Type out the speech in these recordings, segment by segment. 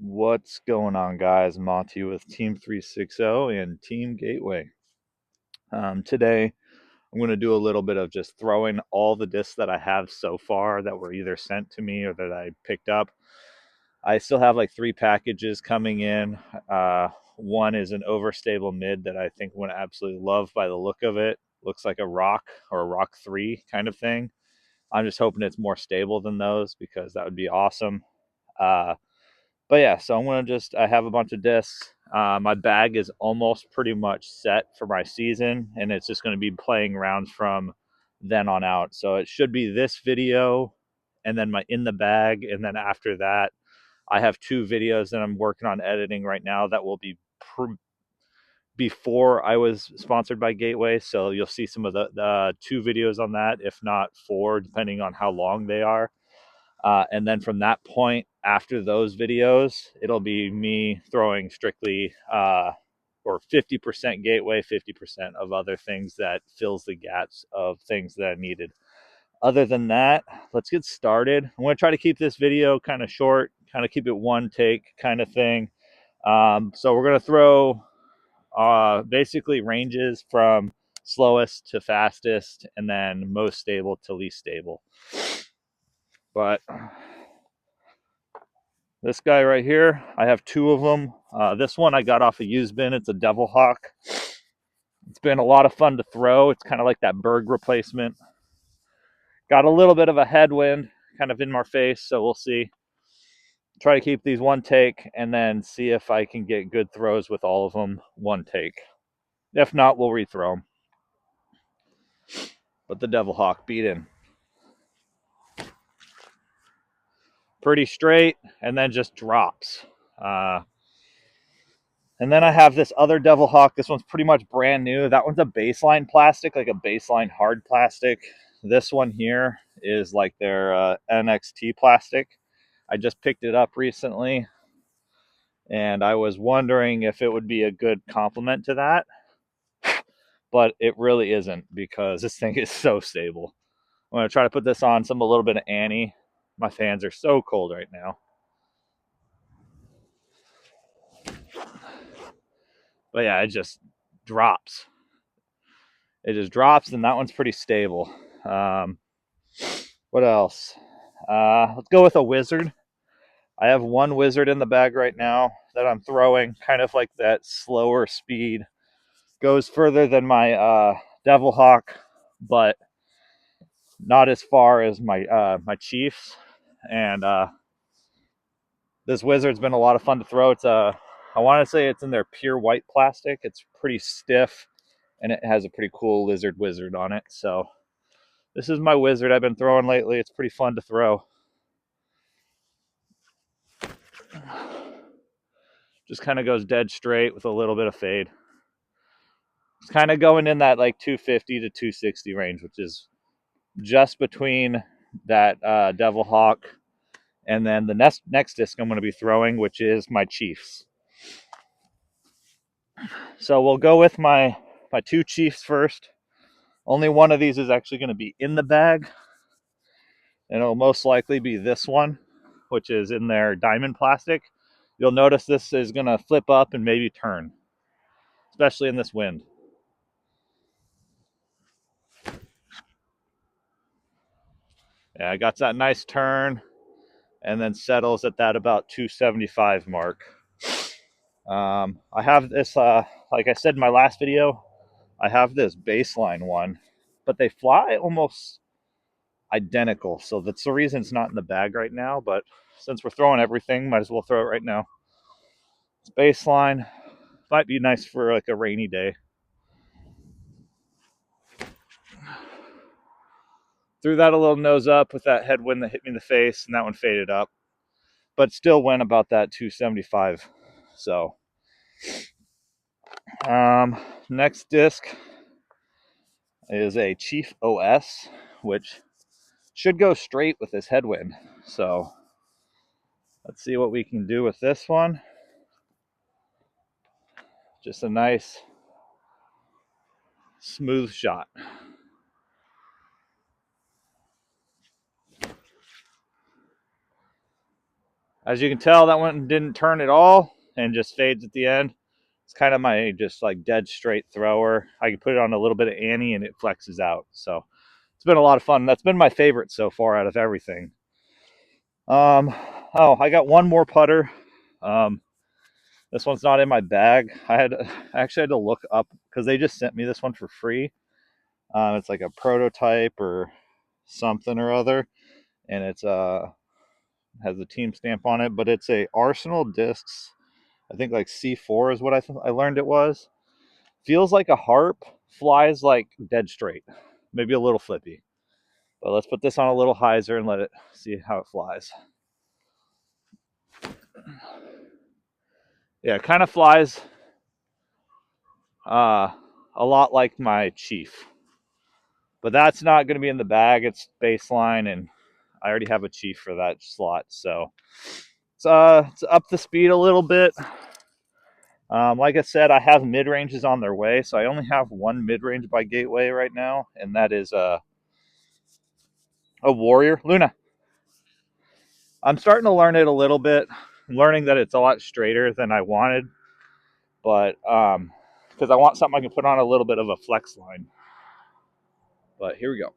What's going on, guys? Monty with Team 360 and Team Gateway. Today, I'm going to do a little bit of just throwing all the discs that I have so far that were either sent to me or that I picked up. I still have like 3 packages coming in. One is an overstable mid that I think I'm going to absolutely love by the look of it. Looks like a rock or a rock 3 kind of thing. I'm just hoping it's more stable than those because that would be awesome. But yeah, so I have a bunch of discs. My bag is almost pretty much set for my season, and it's just going to be playing rounds from then on out. So it should be this video and then my in the bag. And then after that, I have 2 videos that I'm working on editing right now that will be before I was sponsored by Gateway. So you'll see some of the 2 videos on that, if not 4, depending on how long they are. And then from that point, after those videos, it'll be me throwing strictly or 50% Gateway, 50% of other things that fills the gaps of things that I needed. Other than that, let's get started. I'm going to try to keep this video kind of short, kind of keep it one take kind of thing. So we're going to throw basically ranges from slowest to fastest, and then most stable to least stable. But this guy right here, I have 2 of them. This one I got off a used bin. It's a Devil Hawk. It's been a lot of fun to throw. It's kind of like that Berg replacement. Got a little bit of a headwind kind of in my face, so we'll see. Try to keep these one take and then see if I can get good throws with all of them one take. If not, we'll rethrow them. But the Devil Hawk beat in. Pretty straight, and then just drops. And then I have this other Devil Hawk. This one's pretty much brand new. That one's a baseline plastic, like a baseline hard plastic. This one here is like their NXT plastic. I just picked it up recently, and I was wondering if it would be a good complement to that. But it really isn't, because this thing is so stable. I'm going to try to put this on a little bit of Annie. My fans are so cold right now. But yeah, it just drops. It just drops, and that one's pretty stable. What else? Let's go with a wizard. I have 1 wizard in the bag right now that I'm throwing, kind of like that slower speed. Goes further than my Devil Hawk, but not as far as my Chiefs. And this wizard's been a lot of fun to throw. I want to say it's in their pure white plastic. It's pretty stiff, and it has a pretty cool lizard wizard on it. So this is my wizard I've been throwing lately. It's pretty fun to throw. Just kind of goes dead straight with a little bit of fade. It's kind of going in that like 250 to 260 range, which is just between that Devil Hawk and then the next disc I'm going to be throwing, which is my Chiefs. So we'll go with my 2 Chiefs first. Only one of these is actually going to be in the bag, and it'll most likely be this one, which is in their diamond plastic. You'll notice this is going to flip up and maybe turn, especially in this wind. Yeah, I got that nice turn, and then settles at that about 275 mark. I have this, like I said in my last video, I have this baseline one, but they fly almost identical. So that's the reason it's not in the bag right now. But since we're throwing everything, might as well throw it right now. It's baseline. Might be nice for like a rainy day. Threw that a little nose up with that headwind that hit me in the face, and that one faded up. But still went about that 275. So next disc is a Chief OS, which should go straight with this headwind. So let's see what we can do with this one. Just a nice smooth shot. As you can tell, that one didn't turn at all and just fades at the end. It's kind of my just like dead straight thrower. I can put it on a little bit of Annie and it flexes out. So it's been a lot of fun. That's been my favorite so far out of everything. Oh, I got one more putter. This one's not in my bag. I actually had to look up because they just sent me this one for free. It's like a prototype or something or other, and it's has a team stamp on it, but it's a Arsenal Discs. I think like C4 is what I learned it was. Feels like a harp, flies like dead straight, maybe a little flippy. But let's put this on a little hyzer and let it see how it flies. Yeah, it kind of flies a lot like my Chief. But that's not going to be in the bag. It's baseline, and I already have a Chief for that slot. So it's up the speed a little bit. Like I said, I have mid-ranges on their way. So I only have one mid-range by Gateway right now, and that is a Warrior. Luna. I'm starting to learn it a little bit. I'm learning that it's a lot straighter than I wanted. But because I want something I can put on a little bit of a flex line. But here we go.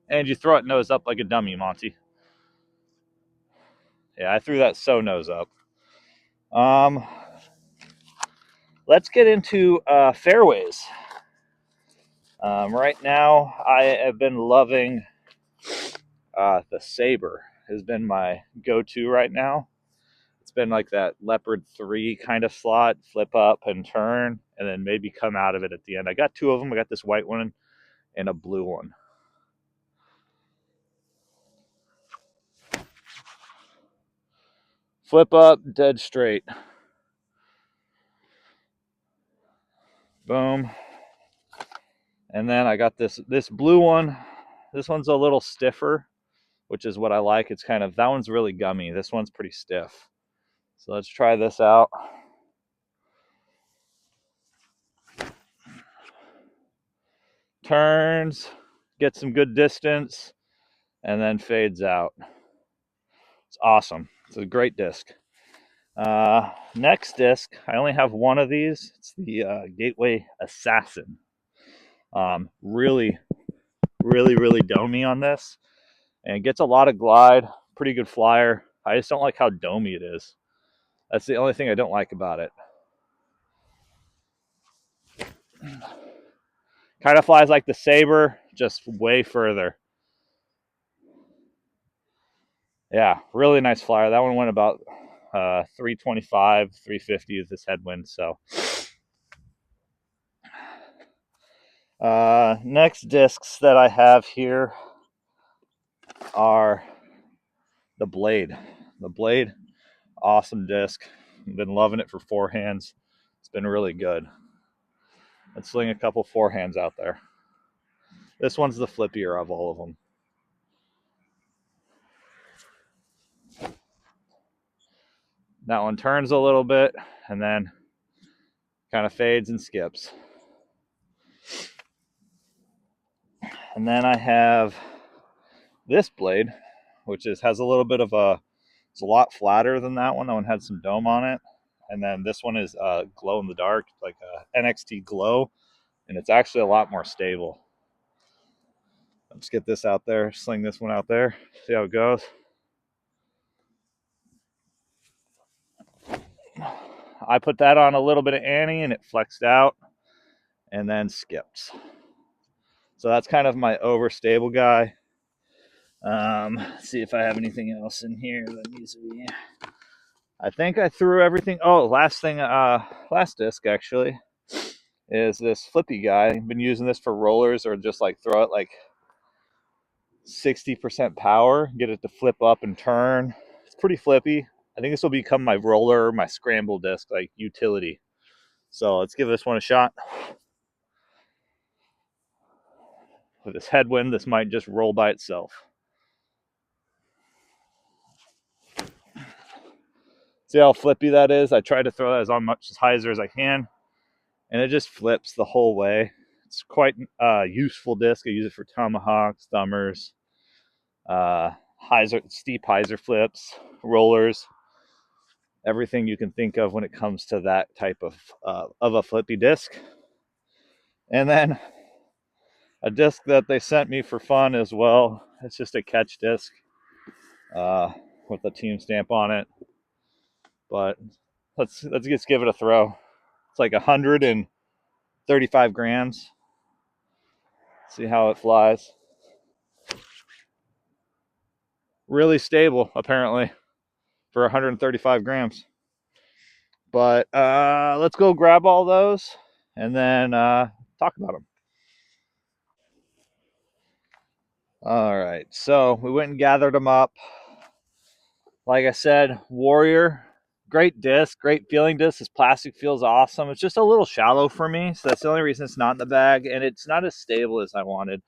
And you throw it nose up like a dummy, Monty. Yeah, I threw that so nose up. Let's get into fairways. Right now, I have been loving the Sabre. Has been my go-to right now. It's been like that Leopard 3 kind of slot, flip up and turn, and then maybe come out of it at the end. I got two of them. I got this white one and a blue one. Flip up, dead straight. Boom. And then I got this blue one. This one's a little stiffer, which is what I like. It's kind of, that one's really gummy. This one's pretty stiff. So let's try this out. Turns, gets some good distance, and then fades out. It's awesome. It's a great disc. Next disc, I only have one of these. It's the Gateway Assassin. Really, really, really domey on this, and it gets a lot of glide. Pretty good flyer. I just don't like how domey it is. That's the only thing I don't like about it. Kind of flies like the Sabre, just way further. Yeah, really nice flyer. That one went about 325, 350 is this headwind. So next discs that I have here are the Blade. The Blade, awesome disc. I've been loving it for forehands. It's been really good. Let's sling a couple forehands out there. This one's the flippier of all of them. That one turns a little bit and then kind of fades and skips. And then I have this Blade, which has a little bit of it's a lot flatter than that one. That one had some dome on it. And then this one is glow in the dark, like a NXT glow, and it's actually a lot more stable. Let's get this out there, sling this one out there, see how it goes. I put that on a little bit of Annie and it flexed out and then skips. So that's kind of my overstable guy. Let's see if I have anything else in here that needs to be. I think I threw everything. Oh, last disc actually is this flippy guy. I've been using this for rollers or just like throw it like 60% power, get it to flip up and turn. It's pretty flippy. I think this will become my roller, my scramble disc, like utility. So let's give this one a shot. With this headwind, this might just roll by itself. See how flippy that is? I try to throw that as on much hyzer as I can, and it just flips the whole way. It's quite a useful disc. I use it for tomahawks, thumbers, steep hyzer flips, rollers, everything you can think of when it comes to that type of a flippy disc. And then a disc that they sent me for fun as well. It's just a catch disc uh, with a team stamp on it. But let's just give it a throw. It's like 135 grams. See how it flies. Really stable, apparently, for 135 grams. But let's go grab all those and then talk about them. All right, so we went and gathered them up. Like I said, Warrior, great disc, great feeling disc. This plastic feels awesome. It's just a little shallow for me, so that's the only reason it's not in the bag, and it's not as stable as I wanted.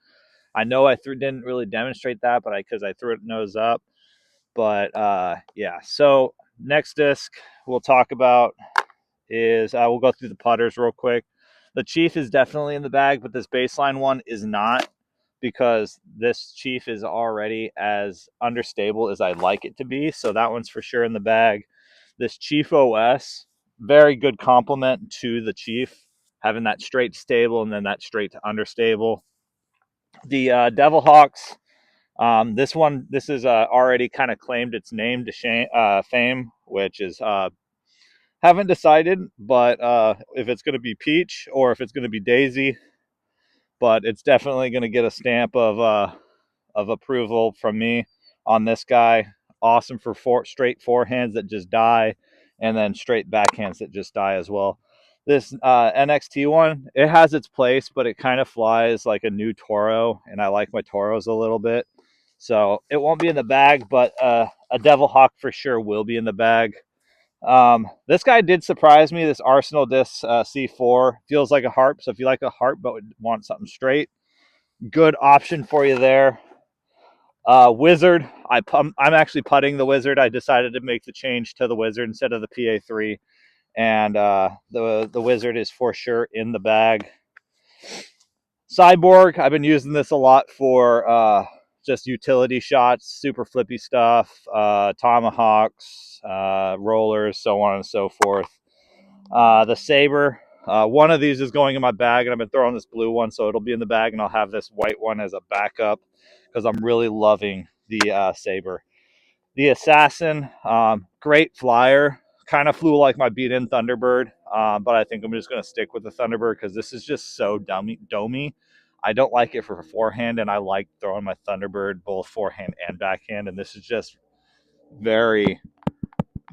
I know didn't really demonstrate that, but because I threw it nose up. But yeah, so next disc we'll talk about is we'll go through the putters real quick. The Chief is definitely in the bag, but this baseline one is not, because this Chief is already as understable as I'd like it to be. So that one's for sure in the bag. This Chief OS, very good complement to the Chief, having that straight stable and then that straight to understable. The Devil Hawks, this is already kind of claimed its name to fame, which is haven't decided, but if it's going to be Peach or if it's going to be Daisy, but it's definitely going to get a stamp of approval from me on this guy. Awesome for straight forehands that just die, and then straight backhands that just die as well. This NXT one, it has its place, but it kind of flies like a new Toro, and I like my Toros a little bit. So it won't be in the bag, but a Devil Hawk for sure will be in the bag. This guy did surprise me. This Arsenal Disc C4 feels like a harp. So if you like a harp but want something straight, good option for you there. Wizard, I'm actually putting the Wizard. I decided to make the change to the Wizard instead of the PA3, and the Wizard is for sure in the bag. Cyborg, I've been using this a lot for just utility shots, super flippy stuff, tomahawks, rollers, so on and so forth. The Saber, one of these is going in my bag, and I've been throwing this blue one, so it'll be in the bag, and I'll have this white one as a backup because I'm really loving the Saber. The Assassin, great flyer. Kind of flew like my beat-in Thunderbird, but I think I'm just going to stick with the Thunderbird because this is just so domey. I don't like it for forehand, and I like throwing my Thunderbird both forehand and backhand, and this is just very,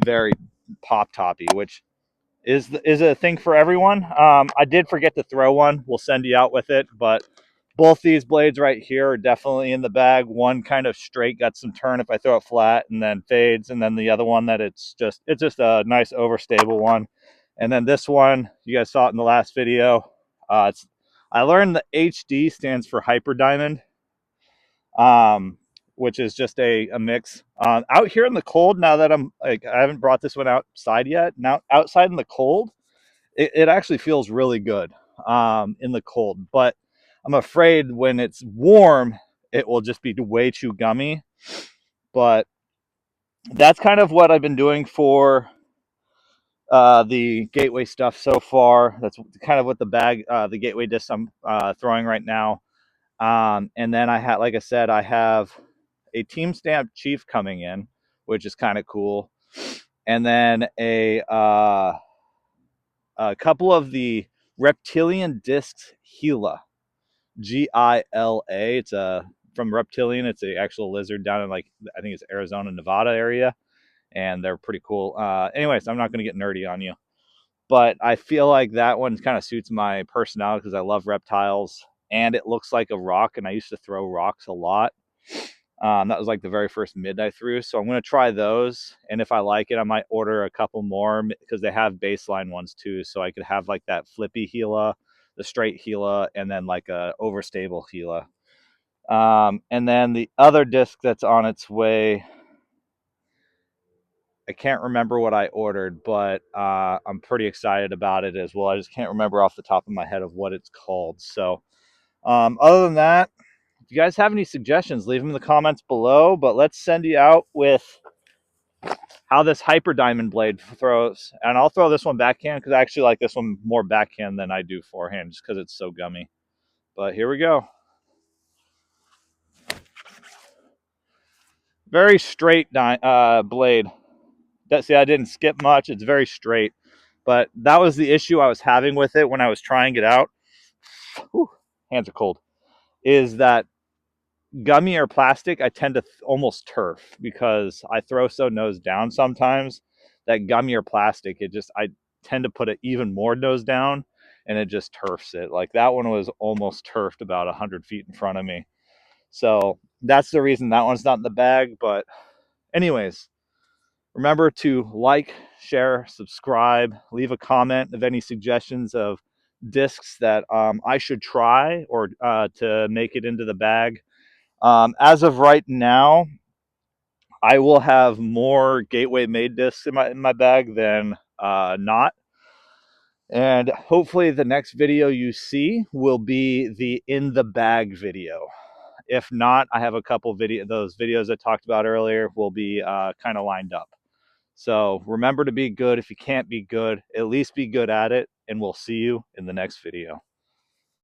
very pop-toppy, which is a thing for everyone. I did forget to throw one. We'll send you out with it, but both these blades right here are definitely in the bag. One kind of straight, got some turn if I throw it flat, and then fades, and then the other one that it's just a nice overstable one. And then this one, you guys saw it in the last video. I learned the HD stands for Hyper Diamond, which is just a mix. Out here in the cold, now that I haven't brought this one outside yet. Now outside in the cold, it actually feels really good in the cold, but I'm afraid when it's warm, it will just be way too gummy. But that's kind of what I've been doing for the Gateway stuff so far. That's kind of what the Gateway disc I'm throwing right now. And then like I said, I have a Team Stamp Chief coming in, which is kind of cool. And then a couple of the Reptilian Discs Gila, Gila. It's from Reptilian. It's an actual lizard down in I think it's Arizona, Nevada area, and they're pretty cool. Anyways, I'm not going to get nerdy on you, but I feel like that one kind of suits my personality because I love reptiles, and it looks like a rock, and I used to throw rocks a lot. That was like the very first mid I threw. So I'm going to try those. And if I like it, I might order a couple more because they have baseline ones too. So I could have like that flippy Gila, the straight Gila, and then like a overstable Gila. And then the other disc that's on its way, I can't remember what I ordered, but I'm pretty excited about it as well. I just can't remember off the top of my head of what it's called. So other than that, if you guys have any suggestions, leave them in the comments below. But let's send you out with how this hyper diamond blade throws. And I'll throw this one backhand because I actually like this one more backhand than I do forehand just because it's so gummy. But here we go. Very straight blade. See, I didn't skip much. It's very straight. But that was the issue I was having with it when I was trying it out. Whew, hands are cold. Is that gummy or plastic, I tend to almost turf because I throw so nose down sometimes that gummy or plastic, I tend to put it even more nose down and it just turfs it. Like that one was almost turfed about 100 feet in front of me. So that's the reason that one's not in the bag. But anyways, remember to like, share, subscribe, leave a comment of any suggestions of discs that I should try or to make it into the bag. As of right now, I will have more Gateway made discs in my bag than not. And hopefully the next video you see will be the in the bag video. If not, I have a couple those videos I talked about earlier will be kind of lined up. So remember to be good. If you can't be good, at least be good at it. And we'll see you in the next video.